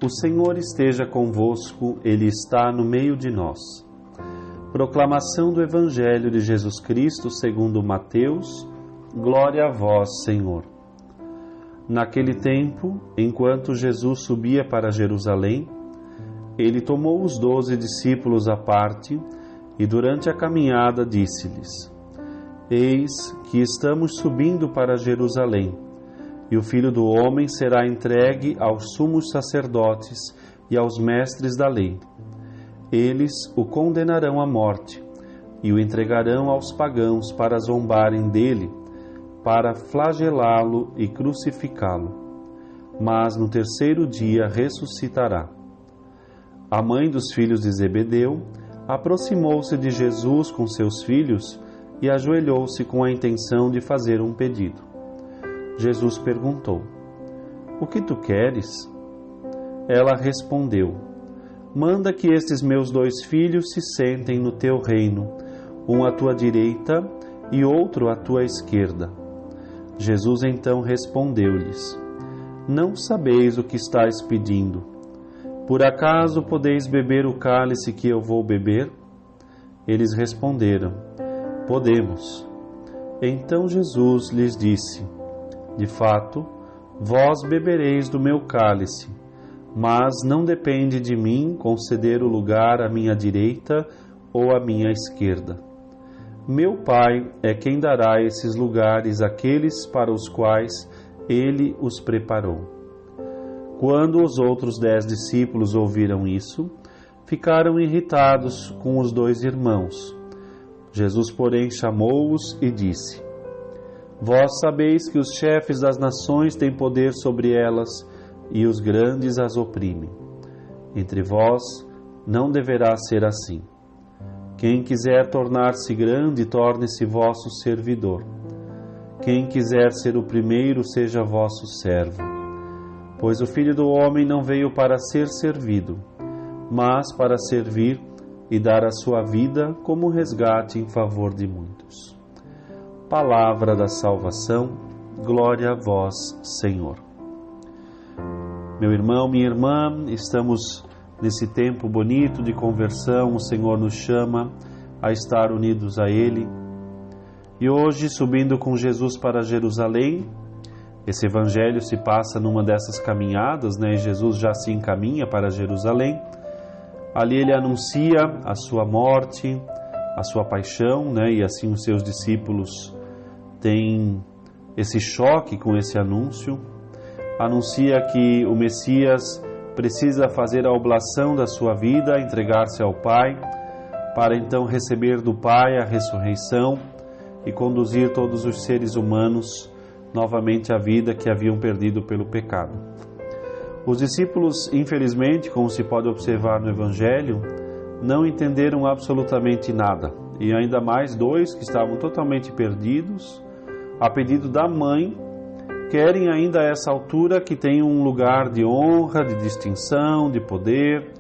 O Senhor esteja convosco, Ele está no meio de nós. Proclamação do Evangelho de Jesus Cristo segundo Mateus. Glória a vós, Senhor. Naquele tempo, enquanto Jesus subia para Jerusalém, ele tomou os 12 discípulos à parte e durante a caminhada disse-lhes: Eis que estamos subindo para Jerusalém, e o Filho do Homem será entregue aos sumos sacerdotes e aos mestres da lei. Eles o condenarão à morte e o entregarão aos pagãos para zombarem dele, para flagelá-lo e crucificá-lo. Mas no terceiro dia ressuscitará. A mãe dos filhos de Zebedeu aproximou-se de Jesus com seus filhos e ajoelhou-se com a intenção de fazer um pedido. Jesus perguntou: O que tu queres? Ela respondeu: Manda que estes meus 2 filhos se sentem no teu reino, um à tua direita e outro à tua esquerda. Jesus então respondeu-lhes: Não sabeis o que estáis pedindo. Por acaso podeis beber o cálice que eu vou beber? Eles responderam: Podemos. Então Jesus lhes disse: De fato, vós bebereis do meu cálice, mas não depende de mim conceder o lugar à minha direita ou à minha esquerda. Meu Pai é quem dará esses lugares àqueles para os quais Ele os preparou. Quando os outros 10 discípulos ouviram isso, ficaram irritados com os 2 irmãos. Jesus, porém, chamou-os e disse: Vós sabeis que os chefes das nações têm poder sobre elas e os grandes as oprimem. Entre vós não deverá ser assim. Quem quiser tornar-se grande, torne-se vosso servidor. Quem quiser ser o primeiro, seja vosso servo. Pois o Filho do Homem não veio para ser servido, mas para servir e dar a sua vida como resgate em favor de muitos. Palavra da salvação, glória a vós, Senhor. Meu irmão, minha irmã, estamos nesse tempo bonito de conversão. O Senhor nos chama a estar unidos a Ele. E hoje, subindo com Jesus para Jerusalém, esse evangelho se passa numa dessas caminhadas, né? E Jesus já se encaminha para Jerusalém. Ali ele anuncia a sua morte, a sua paixão, né? E assim os seus discípulos têm esse choque com esse anúncio. Anuncia que o Messias precisa fazer a oblação da sua vida, entregar-se ao Pai, para então receber do Pai a ressurreição e conduzir todos os seres humanos novamente à vida que haviam perdido pelo pecado. Os discípulos, infelizmente, como se pode observar no Evangelho, não entenderam absolutamente nada, e ainda mais 2 que estavam totalmente perdidos, a pedido da mãe, querem ainda a essa altura que tenham um lugar de honra, de distinção, de poder,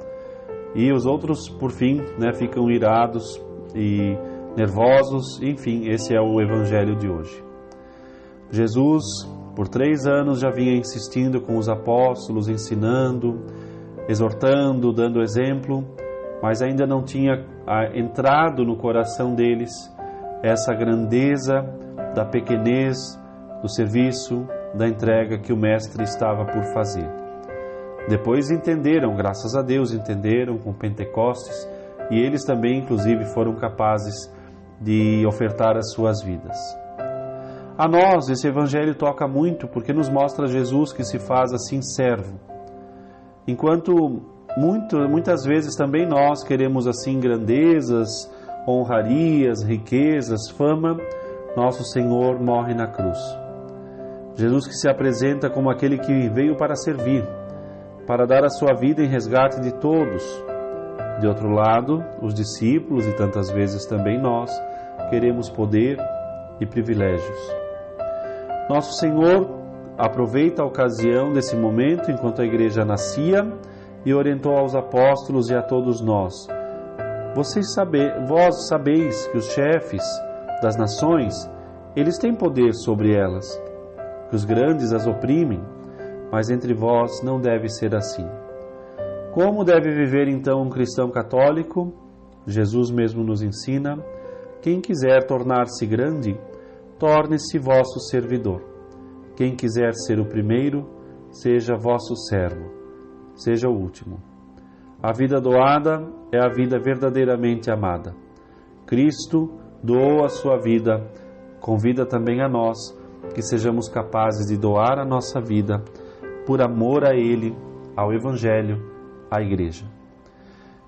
e os outros, por fim, né, ficam irados e nervosos. Enfim, esse é o Evangelho de hoje. Jesus, por 3 anos, já vinha insistindo com os apóstolos, ensinando, exortando, dando exemplo, mas ainda não tinha entrado no coração deles essa grandeza da pequenez, do serviço, da entrega que o Mestre estava por fazer. Depois entenderam, graças a Deus, entenderam com Pentecostes, e eles também, inclusive, foram capazes de ofertar as suas vidas. A nós, esse Evangelho toca muito, porque nos mostra Jesus que se faz assim servo. Enquanto muitas vezes também nós queremos assim grandezas, honrarias, riquezas, fama, nosso Senhor morre na cruz. Jesus que se apresenta como aquele que veio para servir, para dar a sua vida em resgate de todos. De outro lado, os discípulos e tantas vezes também nós queremos poder e privilégios. Nosso Senhor aproveita a ocasião desse momento enquanto a igreja nascia e orientou aos apóstolos e a todos nós: vós sabeis que os chefes das nações, eles têm poder sobre elas, que os grandes as oprimem, mas entre vós não deve ser assim. Como deve viver então um cristão católico? Jesus mesmo nos ensina: quem quiser tornar-se grande, torne-se vosso servidor. Quem quiser ser o primeiro, seja vosso servo, seja o último. A vida doada é a vida verdadeiramente amada. Cristo doou a sua vida, convida também a nós que sejamos capazes de doar a nossa vida por amor a Ele, ao Evangelho, à Igreja.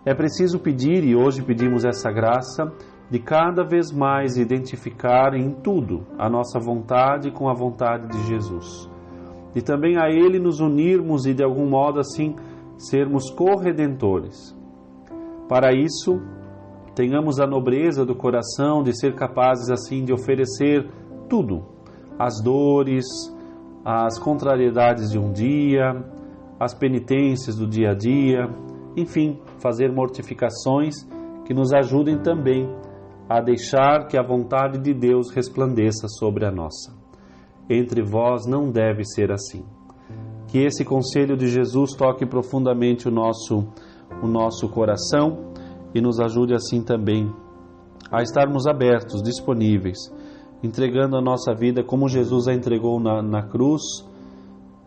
É preciso pedir, e hoje pedimos essa graça, de cada vez mais identificar em tudo a nossa vontade com a vontade de Jesus. E também a Ele nos unirmos e de algum modo assim sermos corredentores. Para isso, tenhamos a nobreza do coração de ser capazes assim de oferecer tudo, as dores, as contrariedades de um dia, as penitências do dia a dia, enfim, fazer mortificações que nos ajudem também a deixar que a vontade de Deus resplandeça sobre a nossa. Entre vós não deve ser assim. Que esse conselho de Jesus toque profundamente o nosso coração e nos ajude assim também a estarmos abertos, disponíveis, entregando a nossa vida como Jesus a entregou na cruz,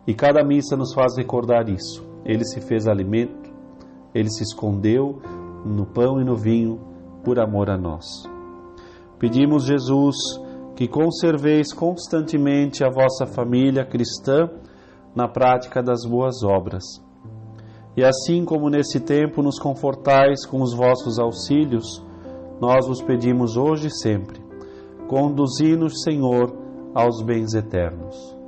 e cada missa nos faz recordar isso. Ele se fez alimento, Ele se escondeu no pão e no vinho por amor a nós. Pedimos, Jesus, que conserveis constantemente a vossa família cristã na prática das boas obras. E assim como nesse tempo nos confortais com os vossos auxílios, nós vos pedimos hoje e sempre: conduzi-nos, Senhor, aos bens eternos.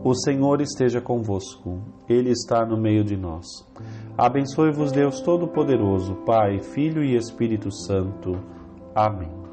O Senhor esteja convosco, Ele está no meio de nós. Abençoe-vos Deus Todo-Poderoso, Pai, Filho e Espírito Santo. Amém.